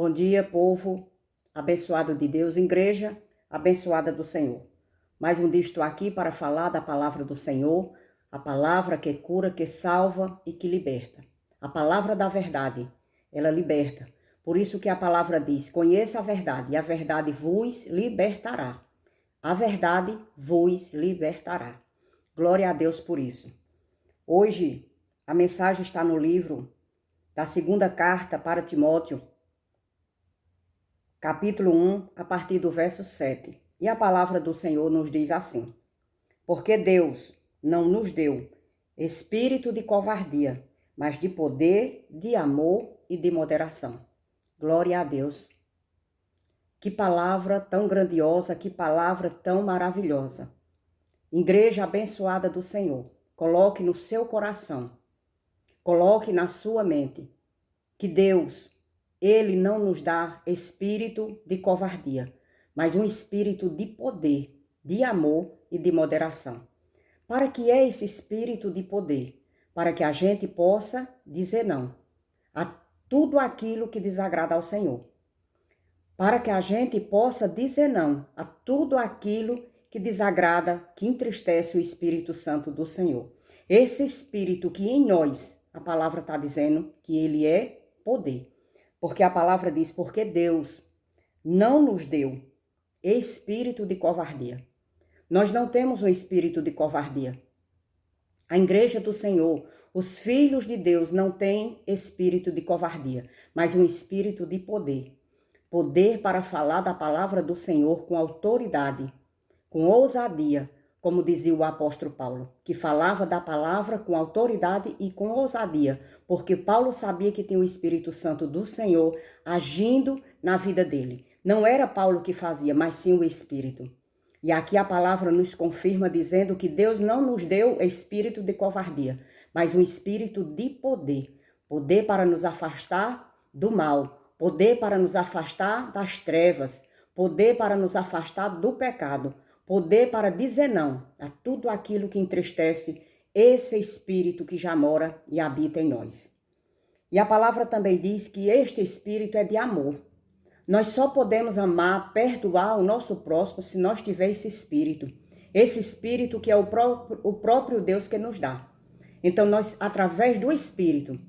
Bom dia, povo abençoado de Deus, igreja abençoada do Senhor. Mais um dia estou aqui para falar da palavra do Senhor, a palavra que cura, que salva e que liberta. A palavra da verdade, ela liberta. Por isso que a palavra diz: conheça a verdade e a verdade vos libertará. A verdade vos libertará. Glória a Deus por isso. Hoje, a mensagem está no livro da segunda carta para Timóteo, capítulo 1, a partir do verso 7. E a palavra do Senhor nos diz assim: porque Deus não nos deu espírito de covardia, mas de poder, de amor e de moderação. Glória a Deus. Que palavra tão grandiosa, que palavra tão maravilhosa. Igreja abençoada do Senhor, coloque no seu coração, coloque na sua mente, que Deus, Ele não nos dá espírito de covardia, mas um espírito de poder, de amor e de moderação. Para que é esse espírito de poder? Para que a gente possa dizer não a tudo aquilo que desagrada ao Senhor. Para que a gente possa dizer não a tudo aquilo que desagrada, que entristece o Espírito Santo do Senhor. Esse espírito que em nós, a palavra está dizendo que ele é poder. Porque a palavra diz: porque Deus não nos deu espírito de covardia. Nós não temos um espírito de covardia. A igreja do Senhor, os filhos de Deus não têm espírito de covardia, mas um espírito de poder. Poder para falar da palavra do Senhor com autoridade, com ousadia, como dizia o apóstolo Paulo, que falava da palavra com autoridade e com ousadia, porque Paulo sabia que tinha o Espírito Santo do Senhor agindo na vida dele. Não era Paulo que fazia, mas sim o Espírito. E aqui a palavra nos confirma dizendo que Deus não nos deu espírito de covardia, mas um espírito de poder. Poder para nos afastar do mal, poder para nos afastar das trevas, poder para nos afastar do pecado, poder para dizer não a tudo aquilo que entristece esse espírito que já mora e habita em nós. E a palavra também diz que este espírito é de amor. Nós só podemos amar, perdoar o nosso próximo se nós tivermos esse espírito. Esse espírito que é o próprio Deus que nos dá. Então nós, através do espírito,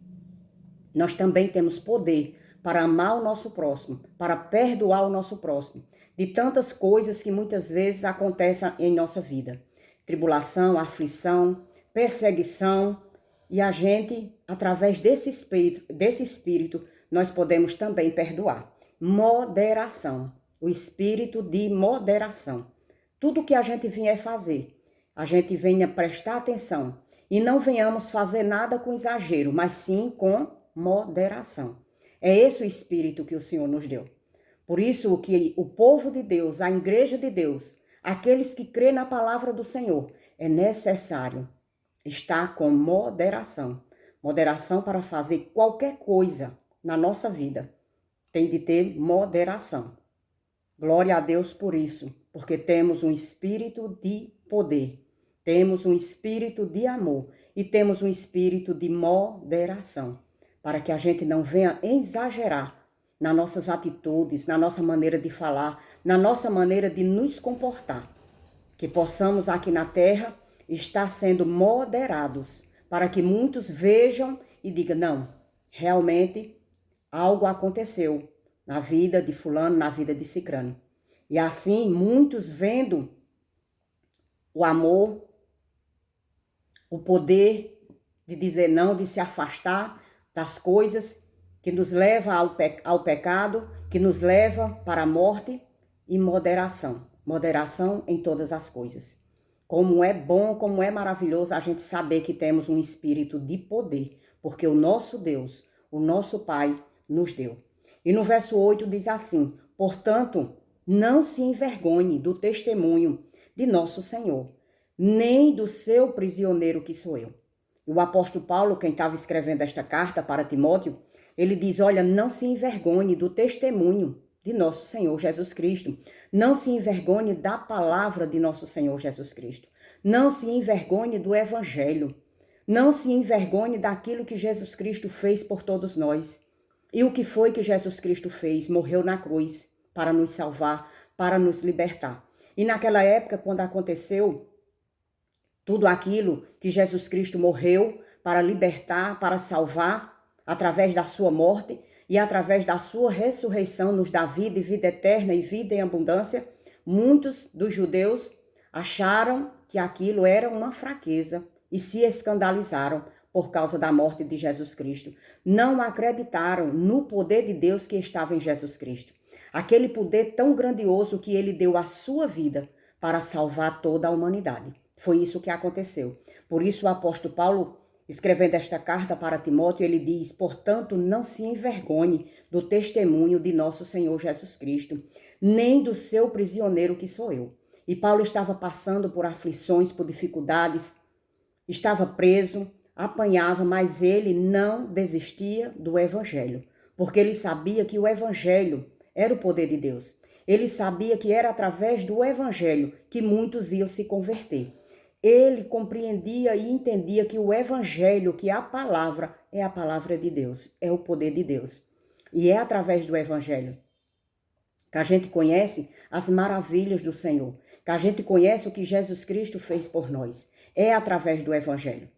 nós também temos poder para amar o nosso próximo, para perdoar o nosso próximo, de tantas coisas que muitas vezes acontecem em nossa vida. Tribulação, aflição, perseguição, e a gente, através desse espírito, nós podemos também perdoar. Moderação, o espírito de moderação. Tudo que a gente vier fazer, a gente venha prestar atenção e não venhamos fazer nada com exagero, mas sim com moderação. É esse o espírito que o Senhor nos deu. Por isso que o povo de Deus, a igreja de Deus, aqueles que crêem na palavra do Senhor, é necessário estar com moderação. Moderação para fazer qualquer coisa na nossa vida. Tem de ter moderação. Glória a Deus por isso, porque temos um espírito de poder, temos um espírito de amor e temos um espírito de moderação, para que a gente não venha exagerar nas nossas atitudes, na nossa maneira de falar, na nossa maneira de nos comportar. Que possamos aqui na terra estar sendo moderados, para que muitos vejam e digam: não, realmente algo aconteceu na vida de fulano, na vida de cicrano. E assim, muitos vendo o amor, o poder de dizer não, de se afastar das coisas que nos leva ao pecado, que nos leva para a morte, e moderação. Moderação em todas as coisas. Como é bom, como é maravilhoso a gente saber que temos um espírito de poder, porque o nosso Deus, o nosso Pai, nos deu. E no verso 8 diz assim: portanto, não se envergonhe do testemunho de nosso Senhor, nem do seu prisioneiro que sou eu. E o apóstolo Paulo, quem estava escrevendo esta carta para Timóteo, ele diz: olha, não se envergonhe do testemunho de nosso Senhor Jesus Cristo. Não se envergonhe da palavra de nosso Senhor Jesus Cristo. Não se envergonhe do evangelho. Não se envergonhe daquilo que Jesus Cristo fez por todos nós. E o que foi que Jesus Cristo fez? Morreu na cruz para nos salvar, para nos libertar. E naquela época, quando aconteceu tudo aquilo que Jesus Cristo morreu para libertar, para salvar, através da sua morte e através da sua ressurreição, nos dá vida e vida eterna e vida em abundância, muitos dos judeus acharam que aquilo era uma fraqueza e se escandalizaram por causa da morte de Jesus Cristo. Não acreditaram no poder de Deus que estava em Jesus Cristo. Aquele poder tão grandioso que ele deu a sua vida para salvar toda a humanidade. Foi isso que aconteceu. Por isso o apóstolo Paulo, escrevendo esta carta para Timóteo, ele diz: portanto, não se envergonhe do testemunho de nosso Senhor Jesus Cristo, nem do seu prisioneiro que sou eu. E Paulo estava passando por aflições, por dificuldades, estava preso, apanhava, mas ele não desistia do evangelho, porque ele sabia que o evangelho era o poder de Deus. Ele sabia que era através do evangelho que muitos iam se converter. Ele compreendia e entendia que o evangelho, que a palavra é a palavra de Deus, é o poder de Deus. E é através do evangelho que a gente conhece as maravilhas do Senhor, que a gente conhece o que Jesus Cristo fez por nós. É através do evangelho.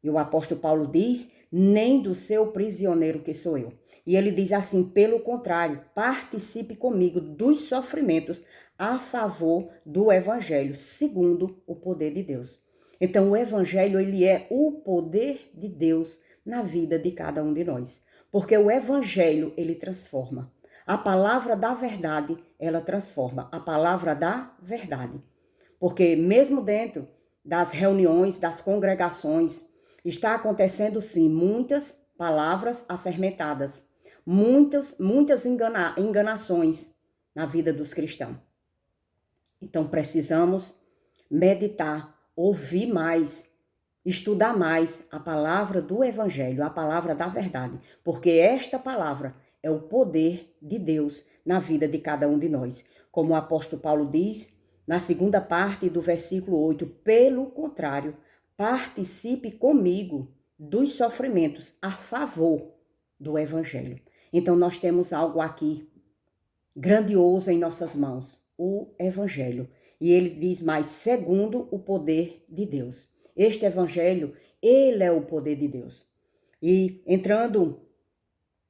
E o apóstolo Paulo diz: nem do seu prisioneiro que sou eu. E ele diz assim: pelo contrário, participe comigo dos sofrimentos a favor do evangelho, segundo o poder de Deus. Então, o evangelho, ele é o poder de Deus na vida de cada um de nós. Porque o evangelho, ele transforma. A palavra da verdade, ela transforma. A palavra da verdade. Porque mesmo dentro das reuniões, das congregações, está acontecendo sim muitas palavras afermentadas, muitas enganações na vida dos cristãos. Então precisamos meditar, ouvir mais, estudar mais a palavra do evangelho, a palavra da verdade, porque esta palavra é o poder de Deus na vida de cada um de nós. Como o apóstolo Paulo diz na segunda parte do versículo 8, pelo contrário, participe comigo dos sofrimentos a favor do evangelho. Então nós temos algo aqui grandioso em nossas mãos, o evangelho. E ele diz mais, segundo o poder de Deus. Este evangelho, ele é o poder de Deus. E entrando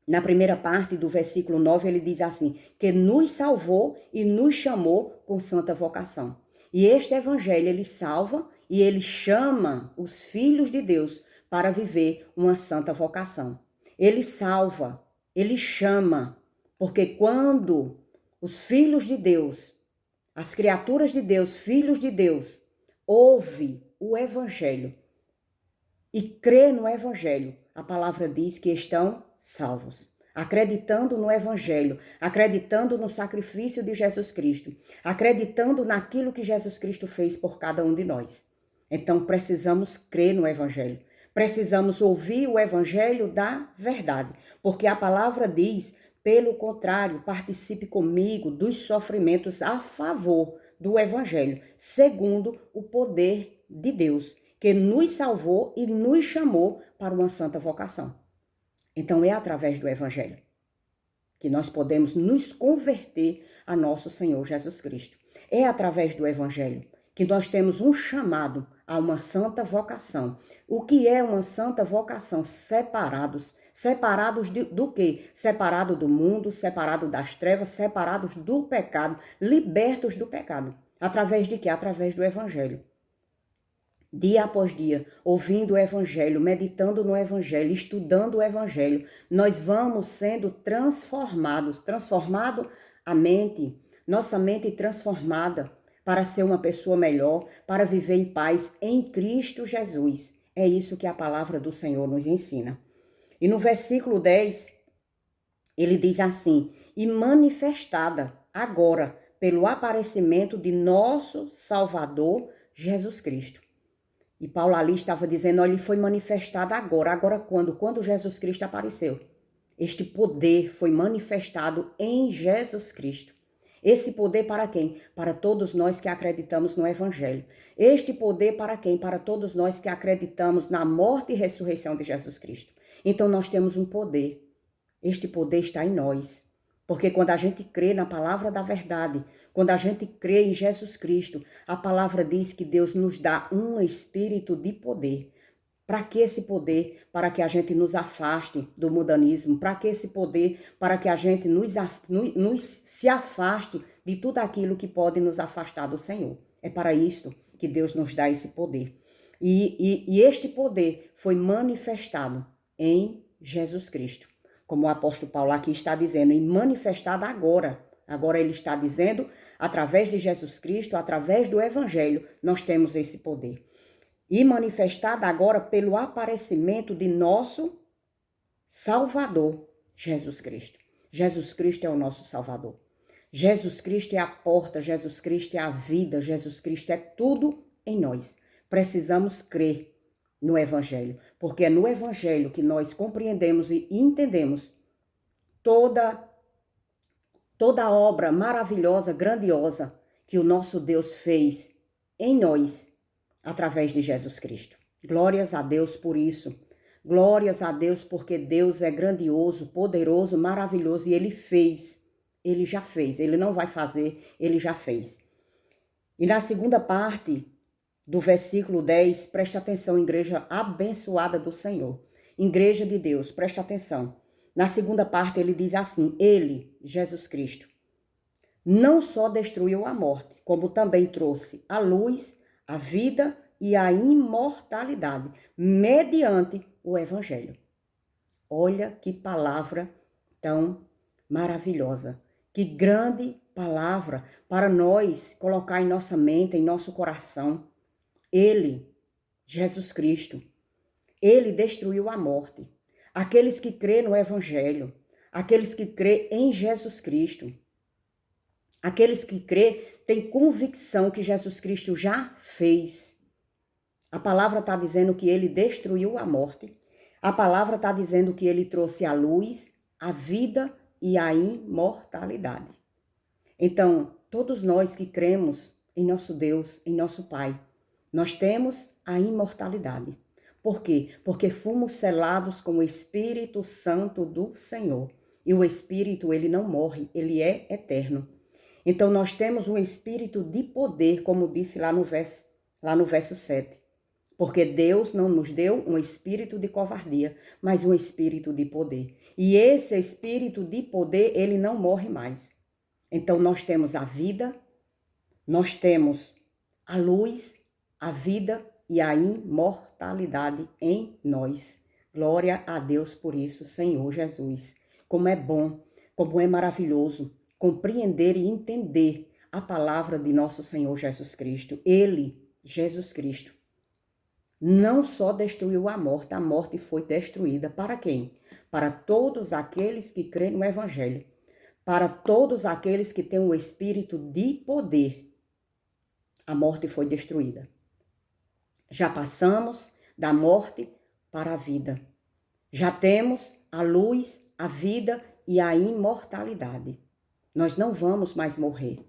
na primeira parte do versículo 9, ele diz assim, que nos salvou e nos chamou com santa vocação. E este evangelho, ele salva e ele chama os filhos de Deus para viver uma santa vocação. Ele salva, ele chama, porque quando os filhos de Deus, as criaturas de Deus, filhos de Deus, ouvem o evangelho e crê no evangelho, a palavra diz que estão salvos. Acreditando no evangelho, acreditando no sacrifício de Jesus Cristo, acreditando naquilo que Jesus Cristo fez por cada um de nós. Então precisamos crer no evangelho. Precisamos ouvir o evangelho da verdade, porque a palavra diz, pelo contrário, participe comigo dos sofrimentos a favor do evangelho, segundo o poder de Deus, que nos salvou e nos chamou para uma santa vocação. Então é através do evangelho que nós podemos nos converter a nosso Senhor Jesus Cristo. É através do evangelho que nós temos um chamado a uma santa vocação. O que é uma santa vocação? Separados do quê? Separado do mundo, separado das trevas, separados do pecado, libertos do pecado. Através de quê? Através do evangelho. Dia após dia, ouvindo o evangelho, meditando no evangelho, estudando o evangelho, nós vamos sendo transformado a mente, nossa mente transformada para ser uma pessoa melhor, para viver em paz em Cristo Jesus. É isso que a palavra do Senhor nos ensina. E no versículo 10, ele diz assim, e manifestada agora pelo aparecimento de nosso Salvador Jesus Cristo. E Paulo ali estava dizendo, olha, ele foi manifestado agora. Agora quando? Quando Jesus Cristo apareceu. Este poder foi manifestado em Jesus Cristo. Esse poder para quem? Para todos nós que acreditamos no evangelho. Este poder para quem? Para todos nós que acreditamos na morte e ressurreição de Jesus Cristo. Então nós temos um poder. Este poder está em nós. Porque quando a gente crê na palavra da verdade, quando a gente crê em Jesus Cristo, a palavra diz que Deus nos dá um espírito de poder. Para que esse poder? Para que a gente nos afaste do mundanismo. Para que esse poder? Para que a gente se afaste de tudo aquilo que pode nos afastar do Senhor. É para isto que Deus nos dá esse poder. E este poder foi manifestado em Jesus Cristo. Como o apóstolo Paulo aqui está dizendo, e manifestado agora. Agora ele está dizendo, através de Jesus Cristo, através do Evangelho, nós temos esse poder. E manifestada agora pelo aparecimento de nosso Salvador, Jesus Cristo. Jesus Cristo é o nosso Salvador. Jesus Cristo é a porta, Jesus Cristo é a vida, Jesus Cristo é tudo em nós. Precisamos crer no Evangelho, porque é no Evangelho que nós compreendemos e entendemos toda a obra maravilhosa, grandiosa que o nosso Deus fez em nós, através de Jesus Cristo. Glórias a Deus por isso. Glórias a Deus porque Deus é grandioso, poderoso, maravilhoso e Ele fez. Ele já fez. Ele não vai fazer, Ele já fez. E na segunda parte do versículo 10, preste atenção, igreja abençoada do Senhor. Igreja de Deus, preste atenção. Na segunda parte ele diz assim, Ele, Jesus Cristo, não só destruiu a morte, como também trouxe a luz, a vida e a imortalidade, mediante o Evangelho. Olha que palavra tão maravilhosa, que grande palavra para nós colocar em nossa mente, em nosso coração. Ele, Jesus Cristo, Ele destruiu a morte. Aqueles que crêem no Evangelho, aqueles que crêem em Jesus Cristo, aqueles que crêem têm convicção que Jesus Cristo já fez. A palavra está dizendo que Ele destruiu a morte. A palavra está dizendo que Ele trouxe a luz, a vida e a imortalidade. Então, todos nós que cremos em nosso Deus, em nosso Pai, nós temos a imortalidade. Por quê? Porque fomos selados com o Espírito Santo do Senhor. E o Espírito, ele não morre, ele é eterno. Então, nós temos um espírito de poder, como disse lá no verso 7. Porque Deus não nos deu um espírito de covardia, mas um espírito de poder. E esse espírito de poder, ele não morre mais. Então, nós temos a vida, nós temos a luz, a vida e a imortalidade em nós. Glória a Deus por isso, Senhor Jesus. Como é bom, como é maravilhoso compreender e entender a palavra de nosso Senhor Jesus Cristo. Ele, Jesus Cristo, não só destruiu a morte foi destruída. Para quem? Para todos aqueles que creem no Evangelho. Para todos aqueles que têm o espírito de poder. A morte foi destruída. Já passamos da morte para a vida. Já temos a luz, a vida e a imortalidade. Nós não vamos mais morrer.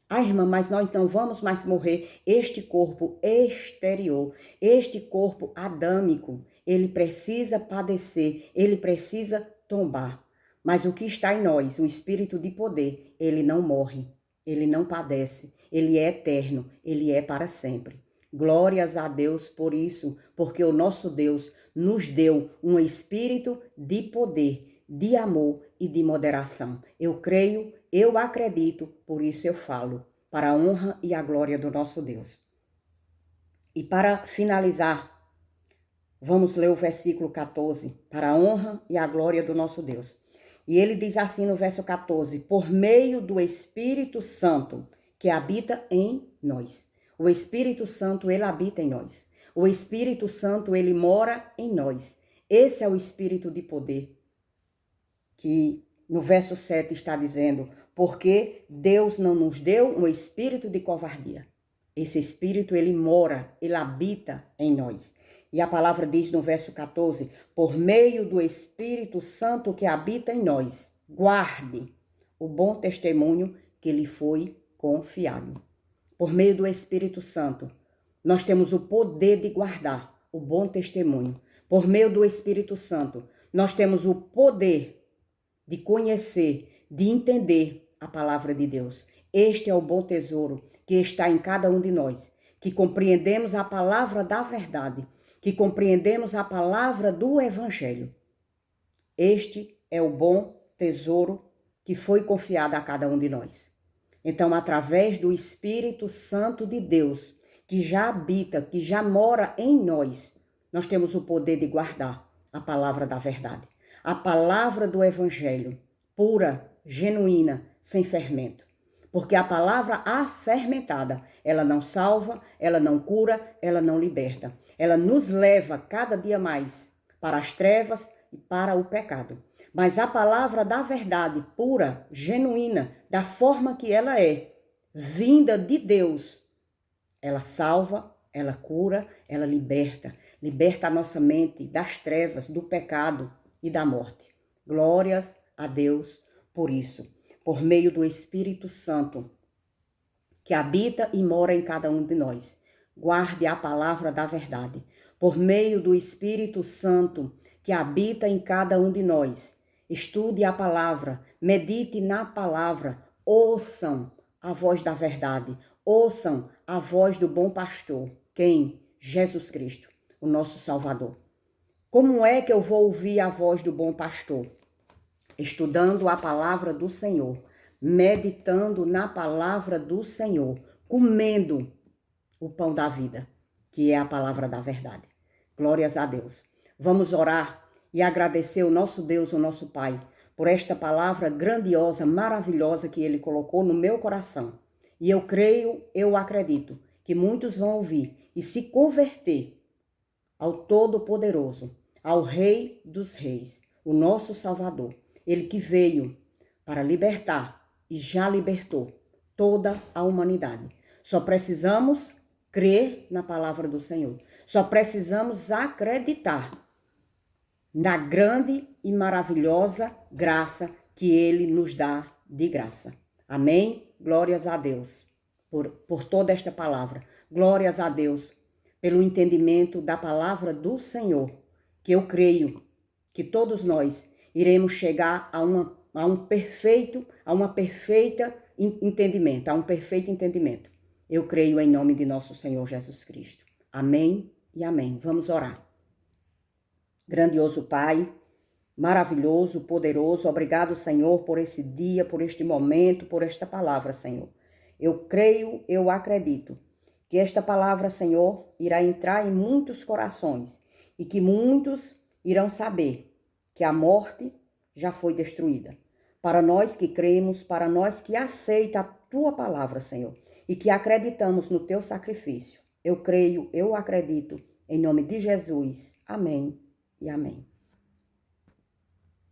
Ah, irmã, mas nós não vamos mais morrer. Este corpo exterior, este corpo adâmico, ele precisa padecer, ele precisa tombar. Mas o que está em nós, o espírito de poder, ele não morre, ele não padece, ele é eterno, ele é para sempre. Glórias a Deus por isso, porque o nosso Deus nos deu um espírito de poder, de amor e de moderação. Eu creio, eu acredito, por isso eu falo, para a honra e a glória do nosso Deus. E para finalizar, vamos ler o versículo 14, para a honra e a glória do nosso Deus. E ele diz assim no verso 14, por meio do Espírito Santo que habita em nós. O Espírito Santo, ele habita em nós. O Espírito Santo, ele mora em nós. Esse é o Espírito de poder que no verso 7 está dizendo, porque Deus não nos deu um espírito de covardia. Esse espírito, ele mora, ele habita em nós. E a palavra diz no verso 14, por meio do Espírito Santo que habita em nós, guarde o bom testemunho que lhe foi confiado. Por meio do Espírito Santo, nós temos o poder de guardar o bom testemunho. Por meio do Espírito Santo, nós temos o poder de conhecer, de entender a palavra de Deus. Este é o bom tesouro que está em cada um de nós, que compreendemos a palavra da verdade, que compreendemos a palavra do Evangelho. Este é o bom tesouro que foi confiado a cada um de nós. Então, através do Espírito Santo de Deus, que já habita, que já mora em nós, nós temos o poder de guardar a palavra da verdade, a palavra do Evangelho, pura, genuína, sem fermento. Porque a palavra afermentada, ela não salva, ela não cura, ela não liberta. Ela nos leva cada dia mais para as trevas e para o pecado. Mas a palavra da verdade, pura, genuína, da forma que ela é, vinda de Deus, ela salva, ela cura, ela liberta. Liberta a nossa mente das trevas, do pecado e da morte. Glórias a Deus por isso. Por meio do Espírito Santo, que habita e mora em cada um de nós. Guarde a palavra da verdade. Por meio do Espírito Santo, que habita em cada um de nós. Estude a palavra, medite na palavra, ouçam a voz da verdade, ouçam a voz do bom pastor. Quem? Jesus Cristo, o nosso Salvador. Como é que eu vou ouvir a voz do bom pastor? Estudando a palavra do Senhor, meditando na palavra do Senhor, comendo o pão da vida, que é a palavra da verdade. Glórias a Deus. Vamos orar e agradecer o nosso Deus, o nosso Pai, por esta palavra grandiosa, maravilhosa que Ele colocou no meu coração. E eu creio, eu acredito, que muitos vão ouvir e se converter ao Todo-Poderoso, ao Rei dos Reis, o nosso Salvador. Ele que veio para libertar e já libertou toda a humanidade. Só precisamos crer na palavra do Senhor. Só precisamos acreditar na grande e maravilhosa graça que Ele nos dá de graça. Amém? Glórias a Deus por toda esta palavra. Glórias a Deus pelo entendimento da palavra do Senhor, que eu creio que todos nós iremos chegar a um perfeito entendimento. Eu creio em nome de nosso Senhor Jesus Cristo. Amém e amém. Vamos orar. Grandioso Pai, maravilhoso, poderoso, obrigado, Senhor, por esse dia, por este momento, por esta palavra, Senhor. Eu creio, eu acredito que esta palavra, Senhor, irá entrar em muitos corações e que muitos irão saber que a morte já foi destruída. Para nós que cremos, para nós que aceita a Tua palavra, Senhor, e que acreditamos no Teu sacrifício. Eu creio, eu acredito, em nome de Jesus. Amém e amém.